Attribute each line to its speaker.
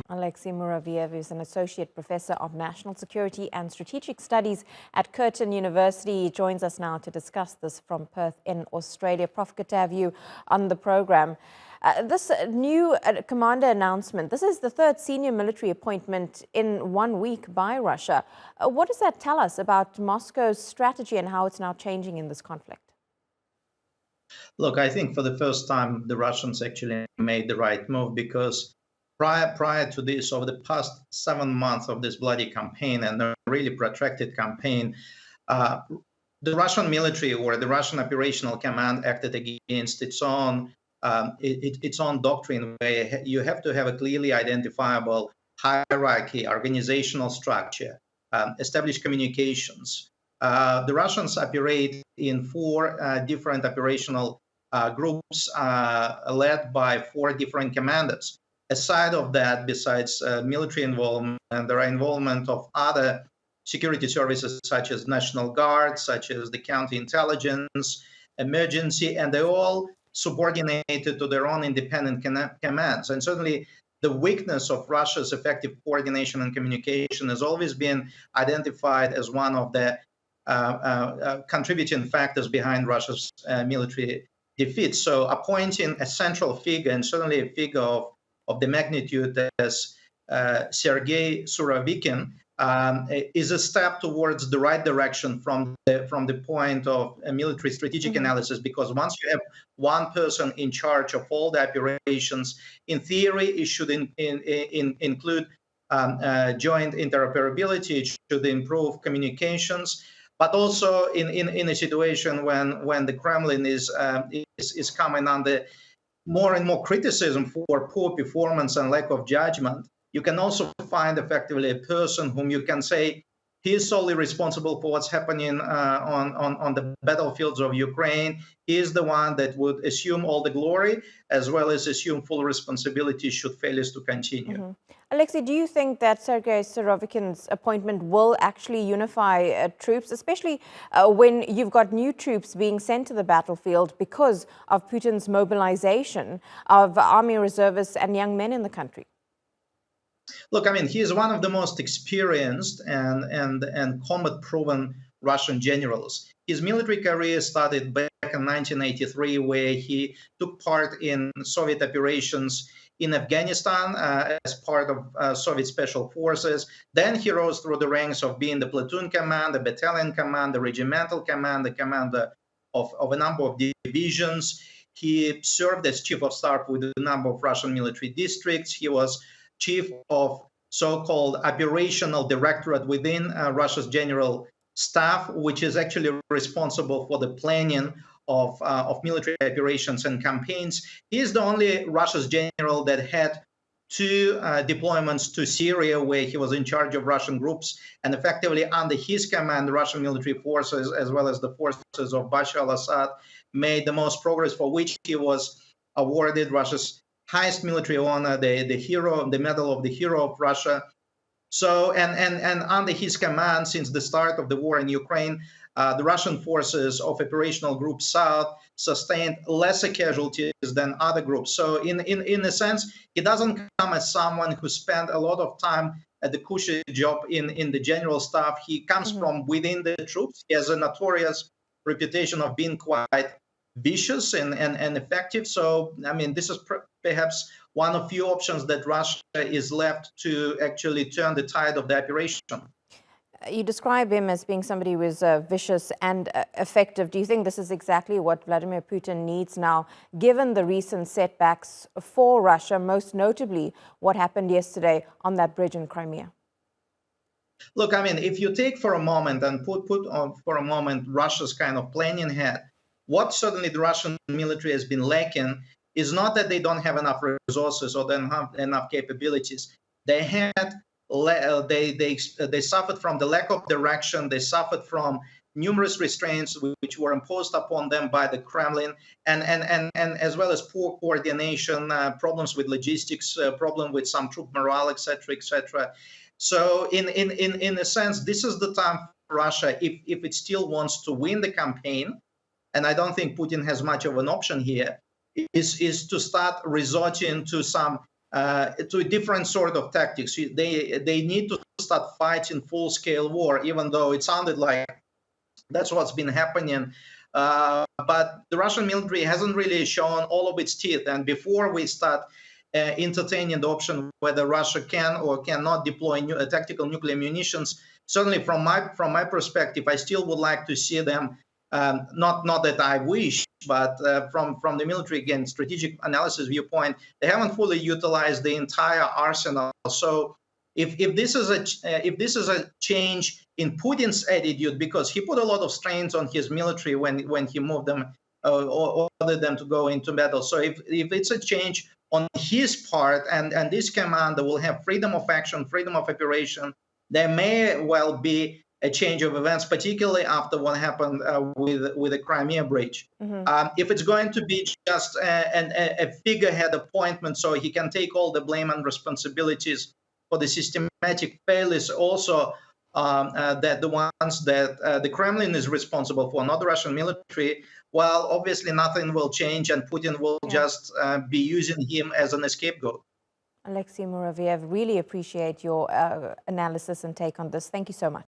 Speaker 1: Alexey Muraviev is an associate professor of national security and strategic studies at Curtin University. He joins us now to discuss this from Perth in Australia. Prof, good to have you on the program. This new commander announcement, this is the third senior military appointment in 1 week by Russia. What does that tell us about Moscow's strategy and how it's now changing in this conflict?
Speaker 2: Look, I think for the first time, the Russians actually made the right move, because prior to this, over the past 7 months of this bloody campaign and a really protracted campaign, the Russian military or the Russian operational command acted against its own doctrine, where you have to have a clearly identifiable hierarchy, organizational structure, established communications. The Russians operate in 4 different operational groups led by 4 different commanders. Aside of that, besides military involvement, there are involvement of other security services such as National Guard, such as the counterintelligence, emergency, and they're all subordinated to their own independent commands. And certainly the weakness of Russia's effective coordination and communication has always been identified as one of the contributing factors behind Russia's military defeat. So appointing a central figure, and certainly a figure of the magnitude as Sergei Surovikin, is a step towards the right direction from the point of a military strategic analysis, because once you have one person in charge of all the operations, in theory, it should include joint interoperability, it should improve communications, but also in a situation when the Kremlin is coming under more and more criticism for poor performance and lack of judgment, you can also find effectively a person whom you can say he is solely responsible for what's happening on the battlefields of Ukraine. He is the one that would assume all the glory, as well as assume full responsibility should failures to continue.
Speaker 1: Alexey, do you think that Sergei Surovikin's appointment will actually unify troops, especially when you've got new troops being sent to the battlefield because of Putin's mobilization of army reservists and young men in the country?
Speaker 2: Look, I mean, he is one of the most experienced and combat-proven Russian generals. His military career started back in 1983, where he took part in Soviet operations in Afghanistan as part of Soviet special forces. Then he rose through the ranks of being the platoon command, the battalion command, the regimental command, the commander of a number of divisions. He served as chief of staff with a number of Russian military districts. He was chief of so-called operational directorate within Russia's general staff, which is actually responsible for the planning of military operations and campaigns. He is the only Russia's general that had 2 deployments to Syria, where he was in charge of Russian groups, and effectively under his command, the Russian military forces, as well as the forces of Bashar al-Assad, made the most progress, for which he was awarded Russia's highest military honor, the Medal of the Hero of Russia. So, and under his command, since the start of the war in Ukraine, the Russian forces of Operational Group South sustained lesser casualties than other groups. So, in a sense, he doesn't come as someone who spent a lot of time at the cushy job in the general staff. He comes from within the troops. He has a notorious reputation of being quite vicious and effective. So, I mean, this is perhaps one of few options that Russia is left to actually turn the tide of the operation.
Speaker 1: You describe him as being somebody who is vicious and effective. Do you think this is exactly what Vladimir Putin needs now, given the recent setbacks for Russia, most notably what happened yesterday on that bridge in Crimea?
Speaker 2: Look, I mean, if you take for a moment and put on for a moment Russia's kind of planning head, what certainly the Russian military has been lacking is not that they don't have enough resources or they don't have enough capabilities. They had they suffered from the lack of direction. They suffered from numerous restraints which were imposed upon them by the Kremlin, and as well as poor coordination, problems with logistics, problem with some troop morale, etc., etc. So, in a sense, this is the time for Russia, if it still wants to win the campaign, and I don't think Putin has much of an option here, is to start resorting to some to a different sort of tactics. They need to start fighting full-scale war, even though it sounded like that's what's been happening. But the Russian military hasn't really shown all of its teeth. And before we start entertaining the option whether Russia can or cannot deploy tactical nuclear munitions, certainly from my perspective, I still would like to see them. Not that I wish, but from the military, again, strategic analysis viewpoint, they haven't fully utilized the entire arsenal. So if this is a change in Putin's attitude, because he put a lot of strains on his military when he moved them or ordered them to go into battle. So if it's a change on his part, and this commander will have freedom of action, freedom of operation, there may well be a change of events, particularly after what happened with the Crimea breach. If it's going to be just a figurehead appointment so he can take all the blame and responsibilities for the systematic failures also that the ones that the Kremlin is responsible for, not the Russian military, well, obviously nothing will change and Putin will just be using him as an scapegoat.
Speaker 1: Alexey Muraviev, really appreciate your analysis and take on this. Thank you so much.